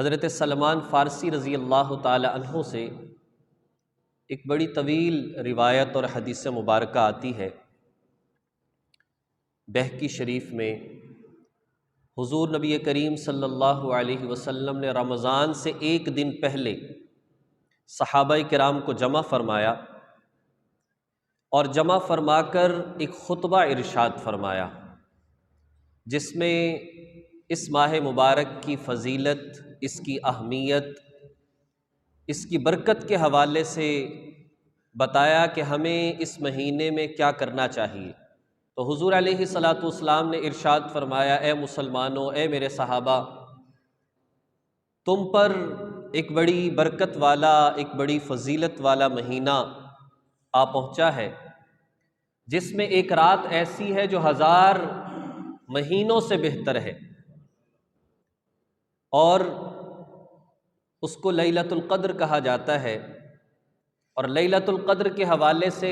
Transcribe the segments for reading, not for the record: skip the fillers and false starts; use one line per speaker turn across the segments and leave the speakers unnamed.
حضرت سلمان فارسی رضی اللہ تعالی عنہ سے ایک بڑی طویل روایت اور حدیث مبارکہ آتی ہے۔ بہقی شریف میں حضور نبی کریم صلی اللہ علیہ وسلم نے رمضان سے ایک دن پہلے صحابہ کرام کو جمع فرمایا اور جمع فرما کر ایک خطبہ ارشاد فرمایا، جس میں اس ماہ مبارک کی فضیلت، اس کی اہمیت، اس کی برکت کے حوالے سے بتایا کہ ہمیں اس مہینے میں کیا کرنا چاہیے۔ تو حضور علیہ الصلاۃ والسلام نے ارشاد فرمایا، اے مسلمانوں، اے میرے صحابہ، تم پر ایک بڑی برکت والا، ایک بڑی فضیلت والا مہینہ آ پہنچا ہے، جس میں ایک رات ایسی ہے جو 1000 مہینوں سے بہتر ہے، اور اس کو لیلۃ القدر کہا جاتا ہے۔ اور لیلۃ القدر کے حوالے سے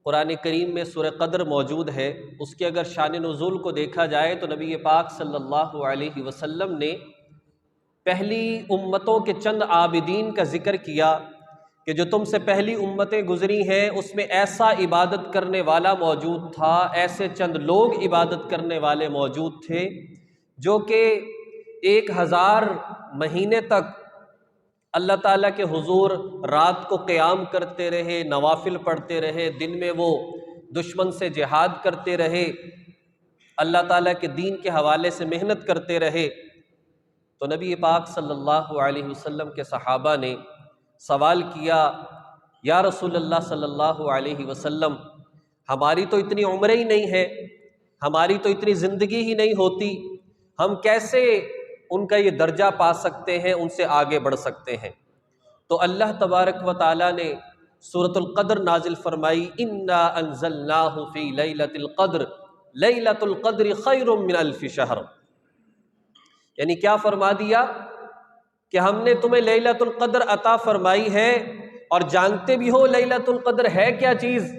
قرآن کریم میں سورہ قدر موجود ہے۔ اس کے اگر شان نزول کو دیکھا جائے تو نبی پاک صلی اللہ علیہ وسلم نے پہلی امتوں کے چند عابدین کا ذکر کیا کہ جو تم سے پہلی امتیں گزری ہیں اس میں ایسا عبادت کرنے والا موجود تھا، ایسے چند لوگ عبادت کرنے والے موجود تھے جو کہ 1000 مہینے تک اللہ تعالیٰ کے حضور رات کو قیام کرتے رہے، نوافل پڑھتے رہے، دن میں وہ دشمن سے جہاد کرتے رہے، اللہ تعالیٰ کے دین کے حوالے سے محنت کرتے رہے۔ تو نبی پاک صلی اللہ علیہ وسلم کے صحابہ نے سوال کیا، یا رسول اللہ صلی اللہ علیہ وسلم، ہماری تو اتنی عمریں ہی نہیں ہے، ہماری تو اتنی زندگی ہی نہیں ہوتی، ہم کیسے ان کا یہ درجہ پا سکتے ہیں، ان سے آگے بڑھ سکتے ہیں؟ تو اللہ تبارک و تعالیٰ نے سورۃ القدر نازل فرمائی، انا انزلناہ فی لیلۃ القدر، لیلۃ القدر خیر من الف شہر۔ یعنی کیا فرما دیا کہ ہم نے تمہیں لیلۃ القدر عطا فرمائی ہے، اور جانتے بھی ہو لیلۃ القدر ہے کیا چیز؟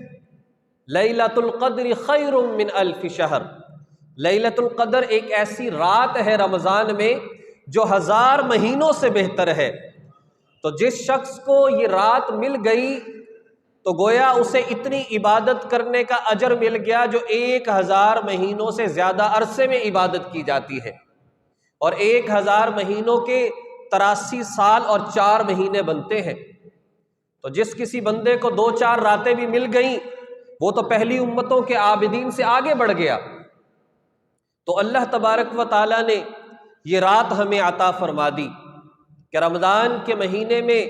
لیلۃ القدر خیر من الف شہر۔ لیلۃ القدر ایک ایسی رات ہے رمضان میں جو 1000 مہینوں سے بہتر ہے۔ تو جس شخص کو یہ رات مل گئی تو گویا اسے اتنی عبادت کرنے کا اجر مل گیا جو 1000 مہینوں سے زیادہ عرصے میں عبادت کی جاتی ہے، اور 1000 مہینوں کے 83 سال اور 4 مہینے بنتے ہیں۔ تو جس کسی بندے کو 2-4 راتیں بھی مل گئیں وہ تو پہلی امتوں کے عابدین سے آگے بڑھ گیا۔ تو اللہ تبارک و تعالیٰ نے یہ رات ہمیں عطا فرما دی کہ رمضان کے مہینے میں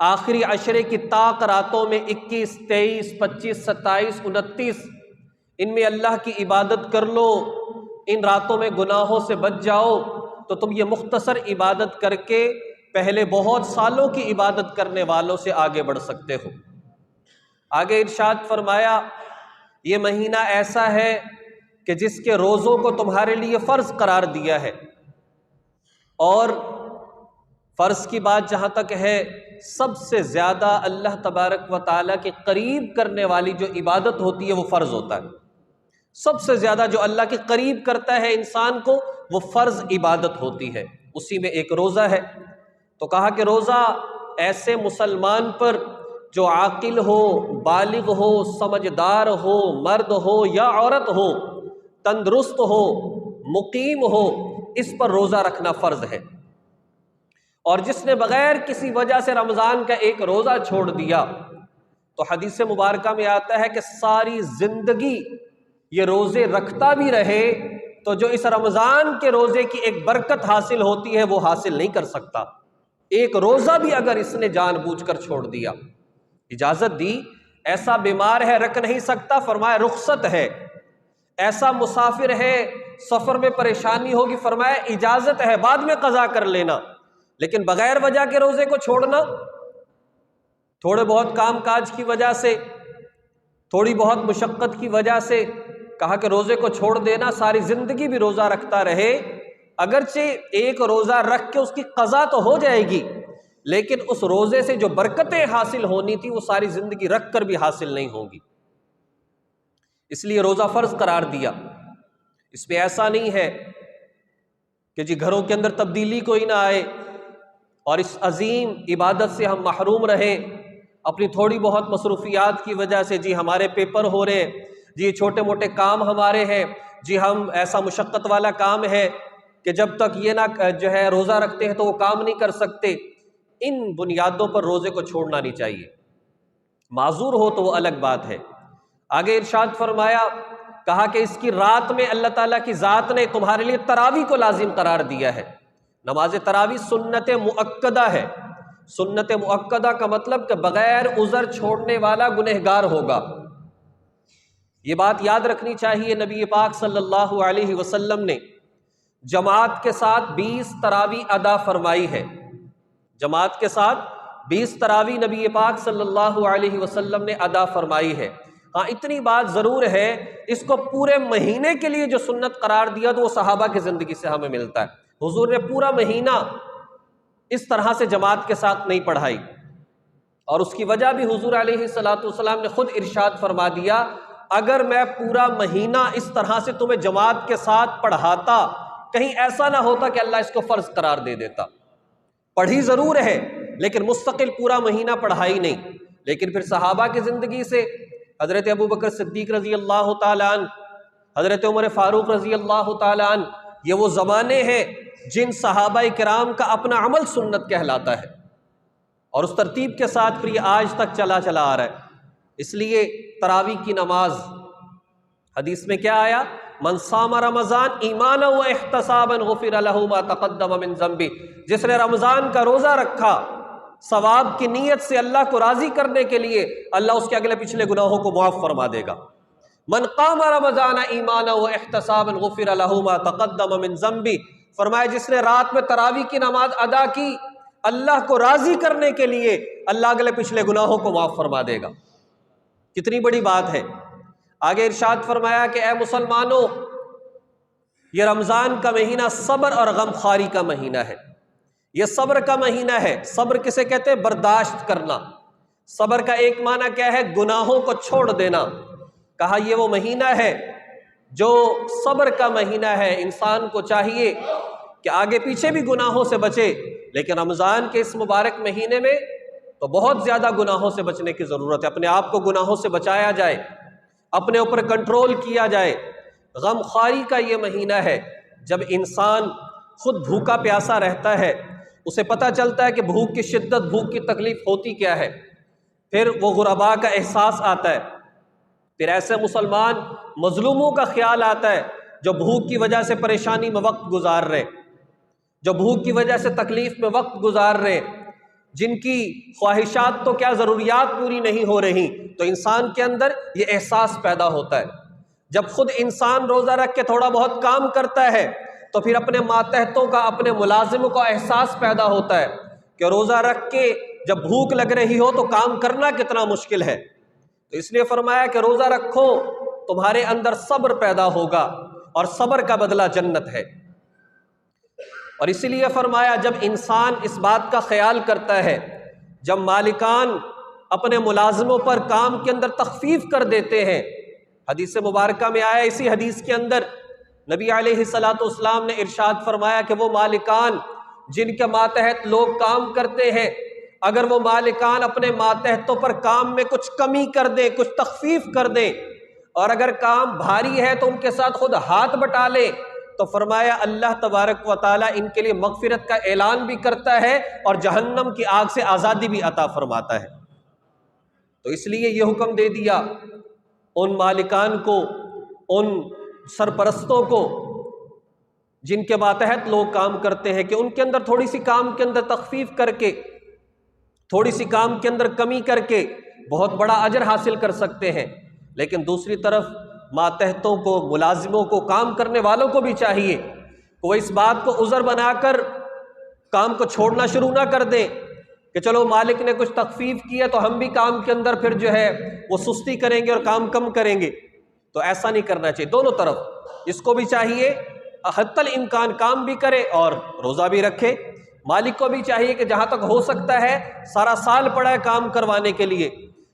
آخری عشرے کی طاق راتوں میں 21، 23، 25، 27، 29 ان میں اللہ کی عبادت کر لو، ان راتوں میں گناہوں سے بچ جاؤ، تو تم یہ مختصر عبادت کر کے پہلے بہت سالوں کی عبادت کرنے والوں سے آگے بڑھ سکتے ہو۔ آگے ارشاد فرمایا، یہ مہینہ ایسا ہے کہ جس کے روزوں کو تمہارے لیے فرض قرار دیا ہے، اور فرض کی بات جہاں تک ہے، سب سے زیادہ اللہ تبارک و تعالیٰ کے قریب کرنے والی جو عبادت ہوتی ہے وہ فرض ہوتا ہے۔ سب سے زیادہ جو اللہ کے قریب کرتا ہے انسان کو وہ فرض عبادت ہوتی ہے، اسی میں ایک روزہ ہے۔ تو کہا کہ روزہ ایسے مسلمان پر جو عاقل ہو، بالغ ہو، سمجھدار ہو، مرد ہو یا عورت ہو، تندرست ہو، مقیم ہو، اس پر روزہ رکھنا فرض ہے۔ اور جس نے بغیر کسی وجہ سے رمضان کا ایک روزہ چھوڑ دیا تو حدیث مبارکہ میں آتا ہے کہ ساری زندگی یہ روزے رکھتا بھی رہے تو جو اس رمضان کے روزے کی ایک برکت حاصل ہوتی ہے وہ حاصل نہیں کر سکتا۔ ایک روزہ بھی اگر اس نے جان بوجھ کر چھوڑ دیا، اجازت دی، ایسا بیمار ہے رکھ نہیں سکتا، فرمایا رخصت ہے، ایسا مسافر ہے سفر میں پریشانی ہوگی، فرمایا اجازت ہے، بعد میں قضا کر لینا، لیکن بغیر وجہ کے روزے کو چھوڑنا، تھوڑے بہت کام کاج کی وجہ سے، تھوڑی بہت مشقت کی وجہ سے، کہا کہ روزے کو چھوڑ دینا، ساری زندگی بھی روزہ رکھتا رہے، اگرچہ ایک روزہ رکھ کے اس کی قضا تو ہو جائے گی، لیکن اس روزے سے جو برکتیں حاصل ہونی تھی وہ ساری زندگی رکھ کر بھی حاصل نہیں ہوگی۔ اس لیے روزہ فرض قرار دیا۔ اس میں ایسا نہیں ہے کہ جی گھروں کے اندر تبدیلی کوئی نہ آئے اور اس عظیم عبادت سے ہم محروم رہیں اپنی تھوڑی بہت مصروفیات کی وجہ سے، جی ہمارے پیپر ہو رہے ہیں، جی چھوٹے موٹے کام ہمارے ہیں، جی ہم ایسا مشقت والا کام ہے کہ جب تک یہ نہ جو ہے روزہ رکھتے ہیں تو وہ کام نہیں کر سکتے۔ ان بنیادوں پر روزے کو چھوڑنا نہیں چاہیے۔ معذور ہو تو وہ الگ بات ہے۔ آگے ارشاد فرمایا، کہا کہ اس کی رات میں اللہ تعالیٰ کی ذات نے تمہارے لیے تراویح کو لازم قرار دیا ہے۔ نماز تراویح سنت مؤکدہ ہے۔ سنت مؤکدہ کا مطلب کہ بغیر عذر چھوڑنے والا گنہگار ہوگا۔ یہ بات یاد رکھنی چاہیے، نبی پاک صلی اللہ علیہ وسلم نے جماعت کے ساتھ 20 تراویح ادا فرمائی ہے۔ جماعت کے ساتھ 20 تراویح نبی پاک صلی اللہ علیہ وسلم نے ادا فرمائی ہے۔ ہاں اتنی بات ضرور ہے، اس کو پورے مہینے کے لیے جو سنت قرار دیا تو وہ صحابہ کی زندگی سے ہمیں ملتا ہے۔ حضور نے پورا مہینہ اس طرح سے جماعت کے ساتھ نہیں پڑھائی، اور اس کی وجہ بھی حضور علیہ الصلوۃ والسلام نے خود ارشاد فرما دیا، اگر میں پورا مہینہ اس طرح سے تمہیں جماعت کے ساتھ پڑھاتا، کہیں ایسا نہ ہوتا کہ اللہ اس کو فرض قرار دے دیتا۔ پڑھی ضرور ہے لیکن مستقل پورا مہینہ پڑھائی نہیں۔ لیکن پھر صحابہ کی زندگی سے حضرت ابوبکر صدیق رضی اللہ تعالیٰ عنہ، حضرت عمر فاروق رضی اللہ تعالیٰ عنہ، یہ وہ زمانے ہیں جن صحابہ کرام کا اپنا عمل سنت کہلاتا ہے، اور اس ترتیب کے ساتھ پھر یہ آج تک چلا آ رہا ہے۔ اس لیے تراویح کی نماز، حدیث میں کیا آیا؟ من صام رمضان ایمانا و احتسابا غفر له ما تقدم من ذنبہ، جس نے رمضان کا روزہ رکھا ثواب کی نیت سے اللہ کو راضی کرنے کے لیے، اللہ اس کے اگلے پچھلے گناہوں کو معاف فرما دے گا۔ من قام رمضان ایمانا و احتسابا غفر له ما تقدم من ذنبہ، فرمایا جس نے رات میں تراویح کی نماز ادا کی اللہ کو راضی کرنے کے لیے، اللہ اگلے پچھلے گناہوں کو معاف فرما دے گا۔ کتنی بڑی بات ہے۔ آگے ارشاد فرمایا کہ اے مسلمانوں، یہ رمضان کا مہینہ صبر اور غم خواری کا مہینہ ہے۔ یہ صبر کا مہینہ ہے۔ صبر کسے کہتے ہیں؟ برداشت کرنا۔ صبر کا ایک معنی کیا ہے؟ گناہوں کو چھوڑ دینا۔ کہا یہ وہ مہینہ ہے جو صبر کا مہینہ ہے۔ انسان کو چاہیے کہ آگے پیچھے بھی گناہوں سے بچے، لیکن رمضان کے اس مبارک مہینے میں تو بہت زیادہ گناہوں سے بچنے کی ضرورت ہے۔ اپنے آپ کو گناہوں سے بچایا جائے، اپنے اوپر کنٹرول کیا جائے۔ غم خواری کا یہ مہینہ ہے جب انسان خود بھوکا پیاسا رہتا ہے، اسے پتہ چلتا ہے کہ بھوک کی شدت، بھوک کی تکلیف ہوتی کیا ہے، پھر وہ غرباء کا احساس آتا ہے، پھر ایسے مسلمان مظلوموں کا خیال آتا ہے جو بھوک کی وجہ سے پریشانی میں وقت گزار رہے، جو بھوک کی وجہ سے تکلیف میں وقت گزار رہے، جن کی خواہشات تو کیا ضروریات پوری نہیں ہو رہی، تو انسان کے اندر یہ احساس پیدا ہوتا ہے۔ جب خود انسان روزہ رکھ کے تھوڑا بہت کام کرتا ہے تو پھر اپنے ماتحتوں کا، اپنے ملازموں کا احساس پیدا ہوتا ہے کہ روزہ رکھ کے جب بھوک لگ رہی ہو تو کام کرنا کتنا مشکل ہے۔ تو اس لیے فرمایا کہ روزہ رکھو، تمہارے اندر صبر پیدا ہوگا، اور صبر کا بدلہ جنت ہے۔ اور اسی لیے فرمایا جب انسان اس بات کا خیال کرتا ہے، جب مالکان اپنے ملازموں پر کام کے اندر تخفیف کر دیتے ہیں، حدیث مبارکہ میں آیا، اسی حدیث کے اندر نبی علیہ الصلوۃ والسلام نے ارشاد فرمایا کہ وہ مالکان جن کے ماتحت لوگ کام کرتے ہیں، اگر وہ مالکان اپنے ماتحتوں پر کام میں کچھ کمی کر دیں، کچھ تخفیف کر دیں، اور اگر کام بھاری ہے تو ان کے ساتھ خود ہاتھ بٹا لیں، تو فرمایا اللہ تبارک و تعالیٰ ان کے لیے مغفرت کا اعلان بھی کرتا ہے اور جہنم کی آگ سے آزادی بھی عطا فرماتا ہے۔ تو اس لیے یہ حکم دے دیا ان مالکان کو، ان سرپرستوں کو جن کے ماتحت لوگ کام کرتے ہیں، کہ ان کے اندر تھوڑی سی کام کے اندر تخفیف کر کے، تھوڑی سی کام کے اندر کمی کر کے بہت بڑا اجر حاصل کر سکتے ہیں۔ لیکن دوسری طرف ماتحتوں کو، ملازموں کو، کام کرنے والوں کو بھی چاہیے کہ وہ اس بات کو عذر بنا کر کام کو چھوڑنا شروع نہ کر دیں کہ چلو مالک نے کچھ تخفیف کیا تو ہم بھی کام کے اندر پھر جو ہے وہ سستی کریں گے اور کام کم کریں گے۔ تو ایسا نہیں کرنا چاہیے۔ دونوں طرف اس کو بھی چاہیے حتی الامکان کام بھی کرے اور روزہ بھی رکھے، مالک کو بھی چاہیے کہ جہاں تک ہو سکتا ہے، سارا سال پڑا ہے کام کروانے کے لیے،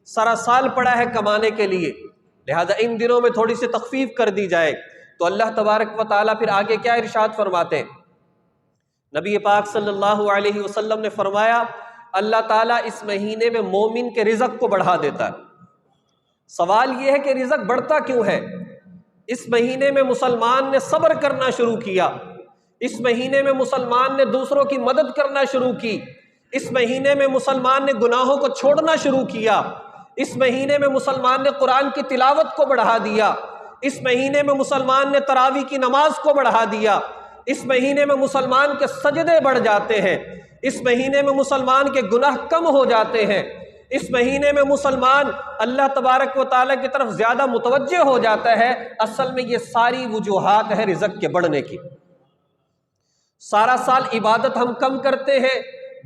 سارا سال پڑا ہے کمانے کے لیے، لہذا ان دنوں میں تھوڑی سی تخفیف کر دی جائے۔ تو اللہ تبارک و تعالیٰ پھر آگے کیا ارشاد فرماتے ہیں؟ نبی پاک صلی اللہ علیہ وسلم نے فرمایا اللہ تعالیٰ اس مہینے میں مومن کے رزق کو بڑھا دیتا ہے۔ سوال یہ ہے کہ رزق بڑھتا کیوں ہے؟ اس مہینے میں مسلمان نے صبر کرنا شروع کیا، اس مہینے میں مسلمان نے دوسروں کی مدد کرنا شروع کی، اس مہینے میں مسلمان نے گناہوں کو چھوڑنا شروع کیا، اس مہینے میں مسلمان نے قرآن کی تلاوت کو بڑھا دیا، اس مہینے میں مسلمان نے تراویح کی نماز کو بڑھا دیا، اس مہینے میں مسلمان کے سجدے بڑھ جاتے ہیں، اس مہینے میں مسلمان کے گناہ کم ہو جاتے ہیں، اس مہینے میں مسلمان اللہ تبارک و تعالیٰ کی طرف زیادہ متوجہ ہو جاتا ہے۔ اصل میں یہ ساری وجوہات ہے رزق کے بڑھنے کی۔ سارا سال عبادت ہم کم کرتے ہیں،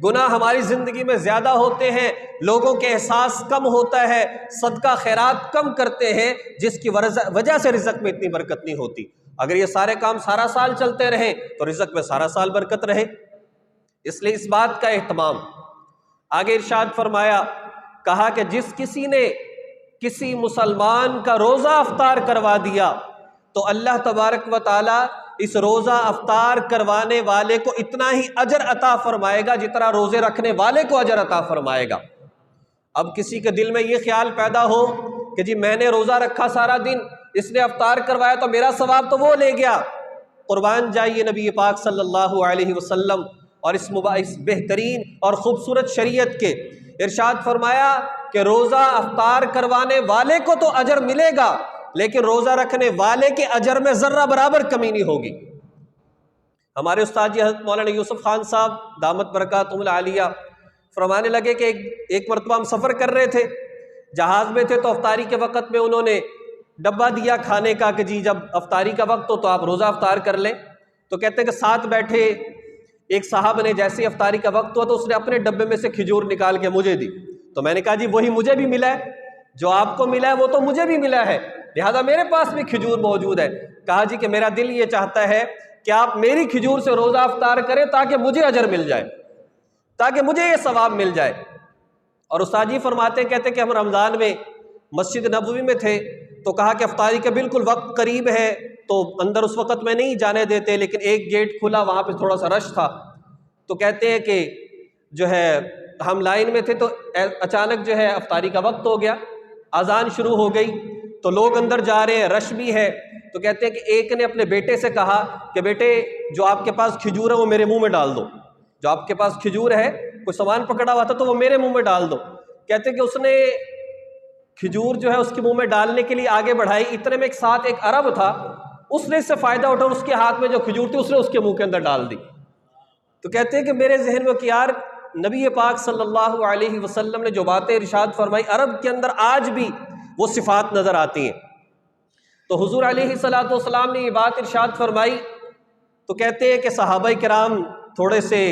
گناہ ہماری زندگی میں زیادہ ہوتے ہیں، لوگوں کے احساس کم ہوتا ہے، صدقہ خیرات کم کرتے ہیں، جس کی وجہ سے رزق میں اتنی برکت نہیں ہوتی۔ اگر یہ سارے کام سارا سال چلتے رہیں تو رزق میں سارا سال برکت رہے۔ اس لیے اس بات کا اہتمام۔ آگے ارشاد فرمایا، کہا کہ جس کسی نے کسی مسلمان کا روزہ افطار کروا دیا تو اللہ تبارک و تعالیٰ اس روزہ افطار کروانے والے کو اتنا ہی اجر عطا فرمائے گا جتنا روزے رکھنے والے کو اجر عطا فرمائے گا۔ اب کسی کے دل میں یہ خیال پیدا ہو کہ جی میں نے روزہ رکھا سارا دن، اس نے افطار کروایا تو میرا ثواب تو وہ لے گیا۔ قربان جائیے نبی پاک صلی اللہ علیہ وسلم اور اس بہترین اور خوبصورت شریعت کے ارشاد فرمایا کہ روزہ افطار کروانے والے کو تو اجر ملے گا، لیکن روزہ رکھنے والے کے اجر میں ذرہ برابر کمی نہیں ہوگی۔ ہمارے استاد جی حضرت مولانا یوسف خان صاحب دامت برکاتہم العالیہ فرمانے لگے کہ ایک مرتبہ ہم سفر کر رہے تھے، جہاز میں تھے، تو افطاری کے وقت میں انہوں نے ڈبہ دیا کھانے کا کہ جی جب افطاری کا وقت ہو تو آپ روزہ افطار کر لیں۔ تو کہتے ہیں کہ ساتھ بیٹھے ایک صاحب نے جیسے افطاری کا وقت ہوا تو اس نے اپنے ڈبے میں سے کھجور نکال کے مجھے دی، تو میں نے کہا جی وہی مجھے بھی ملا ہے، جو آپ کو ملا ہے وہ تو مجھے بھی ملا ہے، لہذا میرے پاس بھی کھجور موجود ہے۔ کہا جی کہ میرا دل یہ چاہتا ہے کہ آپ میری کھجور سے روزہ افطار کریں تاکہ مجھے اجر مل جائے، تاکہ مجھے یہ ثواب مل جائے۔ اور استاد جی فرماتے کہتے کہ ہم رمضان میں مسجد نبوی میں تھے، تو کہا کہ افطاری کا بالکل وقت قریب ہے، تو اندر اس وقت میں نہیں جانے دیتے، لیکن ایک گیٹ کھلا، وہاں پہ تھوڑا سا رش تھا، تو کہتے ہیں کہ جو ہے ہم لائن میں تھے تو اچانک جو ہے افطاری کا وقت ہو گیا، اذان شروع ہو گئی، تو لوگ اندر جا رہے ہیں، رش بھی ہے، تو کہتے ہیں کہ ایک نے اپنے بیٹے سے کہا کہ بیٹے جو آپ کے پاس کھجور ہے وہ میرے منہ میں ڈال دو، جو آپ کے پاس کھجور ہے، کوئی سامان پکڑا ہوا تھا تو وہ میرے منہ میں ڈال دو۔ کہتے ہیں کہ اس نے کھجور جو ہے اس کے منہ میں ڈالنے کے لیے آگے بڑھائی، اتنے میں ایک ساتھ ایک عرب تھا، اس نے اس سے فائدہ اٹھا، اس کے ہاتھ میں جو کھجور تھی اس نے اس کے منہ کے اندر ڈال دی۔ تو کہتے ہیں کہ میرے ذہن میں کہ یار نبی پاک صلی اللہ علیہ وسلم نے جو باتیں ارشاد فرمائی، عرب کے اندر آج بھی وہ صفات نظر آتی ہیں۔ تو حضور علیہ السلام نے یہ بات ارشاد فرمائی، تو کہتے ہیں کہ صحابہ کرام تھوڑے سے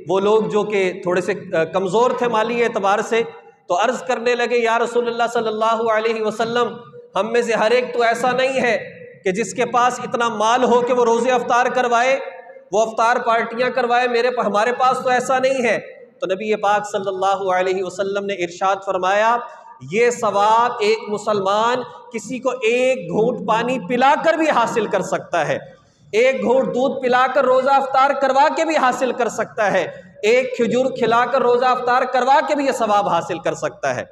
وہ لوگ جو کہ تھوڑے سے کمزور تھے مالی اعتبار سے، تو عرض کرنے لگے یا رسول اللہ صلی اللہ علیہ وسلم، ہم میں سے ہر ایک تو ایسا نہیں ہے کہ جس کے پاس اتنا مال ہو کہ وہ روزے افطار کروائے، وہ افطار پارٹیاں کروائے، ہمارے پاس تو ایسا نہیں ہے۔ تو نبی پاک صلی اللہ علیہ وسلم نے ارشاد فرمایا یہ ثواب ایک مسلمان کسی کو ایک گھونٹ پانی پلا کر بھی حاصل کر سکتا ہے، ایک گھونٹ دودھ پلا کر روزہ افطار کروا کے بھی حاصل کر سکتا ہے، ایک کھجور کھلا کر روزہ افطار کروا کے بھی یہ ثواب حاصل کر سکتا ہے۔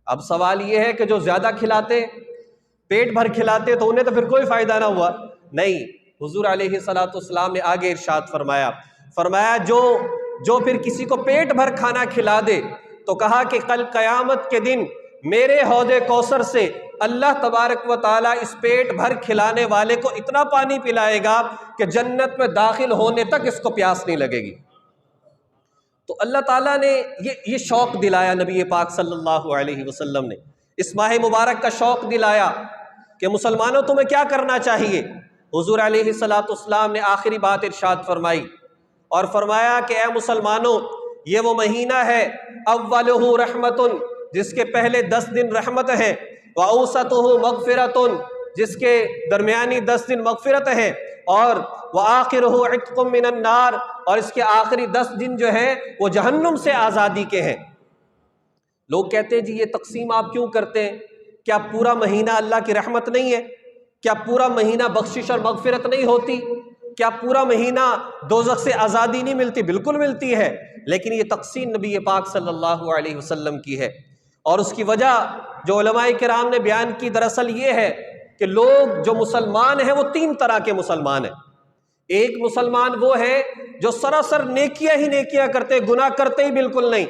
اب سوال یہ ہے کہ جو زیادہ کھلاتے، پیٹ بھر کھلاتے تو انہیں تو پھر کوئی فائدہ نہ ہوا؟ نہیں، حضور علیہ السلام نے آگے ارشاد فرمایا جو پھر کسی کو پیٹ بھر کھانا کھلا دے تو کہا کہ کل قیامت کے دن میرے حوض کوثر سے اللہ تبارک و تعالیٰ اس پیٹ بھر کھلانے والے کو اتنا پانی پلائے گا کہ جنت میں داخل ہونے تک اس کو پیاس نہیں لگے گی۔ تو اللہ تعالیٰ نے یہ شوق دلایا، نبی پاک صلی اللہ علیہ وسلم نے اس ماہ مبارک کا شوق دلایا کہ مسلمانوں تمہیں کیا کرنا چاہیے۔ حضور علیہ السلام نے آخری بات ارشاد فرمائی اور فرمایا کہ اے مسلمانوں، یہ وہ مہینہ ہے اولہ رحمت، جس کے پہلے 10 دن رحمت ہے، وَأَوْسَطُهُ مغفرۃ، جس کے درمیانی 10 دن مغفرت ہے، اور وَآخِرُهُ عِتْقٌ مِّنَ النَّارِ، اور اس کے آخری 10 دن جو ہے وہ جہنم سے آزادی کے ہیں۔ لوگ کہتے ہیں جی یہ تقسیم آپ کیوں کرتے ہیں؟ کیا پورا مہینہ اللہ کی رحمت نہیں ہے؟ کیا پورا مہینہ بخشش اور مغفرت نہیں ہوتی؟ کیا پورا مہینہ دوزخ سے آزادی نہیں ملتی؟ بالکل ملتی ہے، لیکن یہ تقسیم نبی پاک صلی اللہ علیہ وسلم کی ہے۔ اور اس کی وجہ جو علماء کرام نے بیان کی دراصل یہ ہے کہ لوگ جو مسلمان ہیں وہ تین طرح کے مسلمان ہیں۔ ایک مسلمان وہ ہے جو سراسر نیکیاں ہی نیکیاں کرتے، گناہ کرتے ہی بالکل نہیں۔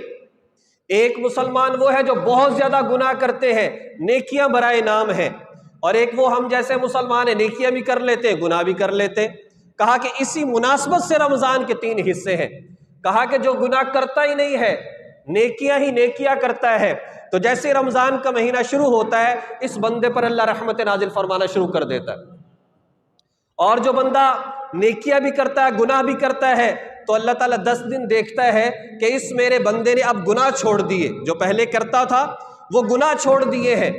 ایک مسلمان وہ ہے جو بہت زیادہ گناہ کرتے ہیں، نیکیاں برائے نام ہیں۔ اور ایک وہ ہم جیسے مسلمان ہیں، نیکیاں بھی کر لیتے ہیں، گناہ بھی کر لیتے ہیں۔ کہا کہ اسی مناسبت سے رمضان کے تین حصے ہیں۔ کہا کہ جو گناہ کرتا ہی نہیں ہے، نیکیاں ہی نیکیاں کرتا ہے، تو جیسے رمضان کا مہینہ شروع ہوتا ہے اس بندے پر اللہ رحمت نازل فرمانا شروع کر دیتا ہے۔ اور جو بندہ نیکیاں بھی کرتا ہے، گناہ بھی کرتا ہے، تو اللہ تعالیٰ 10 دن دیکھتا ہے کہ اس میرے بندے نے اب گناہ چھوڑ دیے، جو پہلے کرتا تھا وہ گناہ چھوڑ دیے ہیں،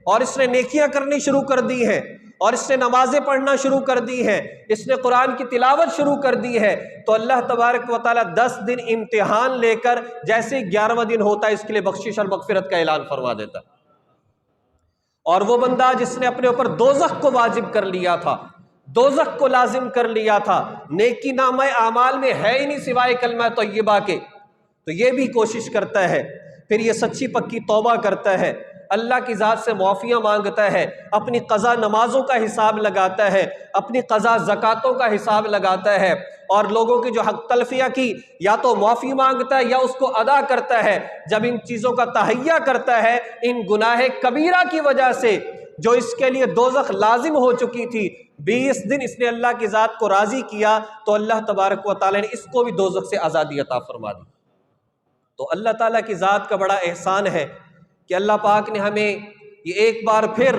اور اس نے نیکیاں کرنی شروع کر دی ہیں، اور اس نے نمازیں پڑھنا شروع کر دی ہیں، اس نے قرآن کی تلاوت شروع کر دی ہے، تو اللہ تبارک و تعالیٰ 10 دن امتحان لے کر جیسے 11واں دن ہوتا ہے اس کے لیے بخشش اور مغفرت کا اعلان فرما دیتا۔ اور وہ بندہ جس نے اپنے اوپر دوزخ کو واجب کر لیا تھا، دوزخ کو لازم کر لیا تھا، نیکی نامہ اعمال میں ہے ہی نہیں سوائے کلمہ طیبہ کے، تو یہ بھی کوشش کرتا ہے، پھر یہ سچی پکی توبہ کرتا ہے، اللہ کی ذات سے معافیاں مانگتا ہے، اپنی قضا نمازوں کا حساب لگاتا ہے، اپنی قضا زکاتوں کا حساب لگاتا ہے، اور لوگوں کی جو حق تلفیہ کی یا تو معافی مانگتا ہے یا اس کو ادا کرتا ہے۔ جب ان چیزوں کا تہیہ کرتا ہے، ان گناہ کبیرہ کی وجہ سے جو اس کے لیے دوزخ لازم ہو چکی تھی، 20 دن اس نے اللہ کی ذات کو راضی کیا، تو اللہ تبارک و تعالیٰ نے اس کو بھی دوزخ سے آزادی عطا فرما دی۔ تو اللہ تعالیٰ کی ذات کا بڑا احسان ہے کہ اللہ پاک نے ہمیں یہ ایک بار پھر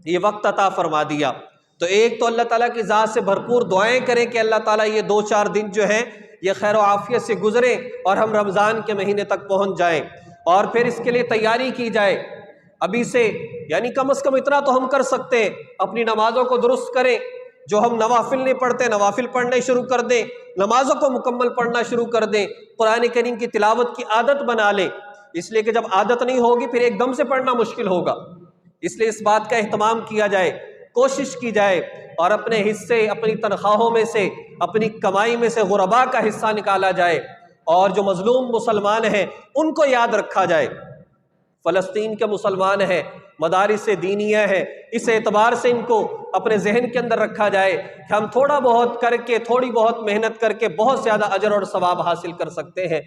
یہ وقت عطا فرما دیا۔ تو ایک تو اللہ تعالیٰ کی ذات سے بھرپور دعائیں کریں کہ اللہ تعالیٰ یہ 2-4 دن جو ہیں یہ خیر و عافیت سے گزریں اور ہم رمضان کے مہینے تک پہنچ جائیں، اور پھر اس کے لیے تیاری کی جائے ابھی سے، یعنی کم از کم اتنا تو ہم کر سکتے ہیں، اپنی نمازوں کو درست کریں، جو ہم نوافل نہیں پڑھتے نوافل پڑھنے شروع کر دیں، نمازوں کو مکمل پڑھنا شروع کر دیں، قرآن کریم کی تلاوت کی عادت بنا لیں، اس لیے کہ جب عادت نہیں ہوگی پھر ایک دم سے پڑھنا مشکل ہوگا، اس لیے اس بات کا اہتمام کیا جائے، کوشش کی جائے، اور اپنے حصے، اپنی تنخواہوں میں سے، اپنی کمائی میں سے غرباء کا حصہ نکالا جائے، اور جو مظلوم مسلمان ہیں ان کو یاد رکھا جائے۔ فلسطین کے مسلمان ہیں، مدارس دینیہ ہیں، اس اعتبار سے ان کو اپنے ذہن کے اندر رکھا جائے کہ ہم تھوڑا بہت کر کے، تھوڑی بہت محنت کر کے بہت زیادہ اجر اور ثواب حاصل کر سکتے ہیں۔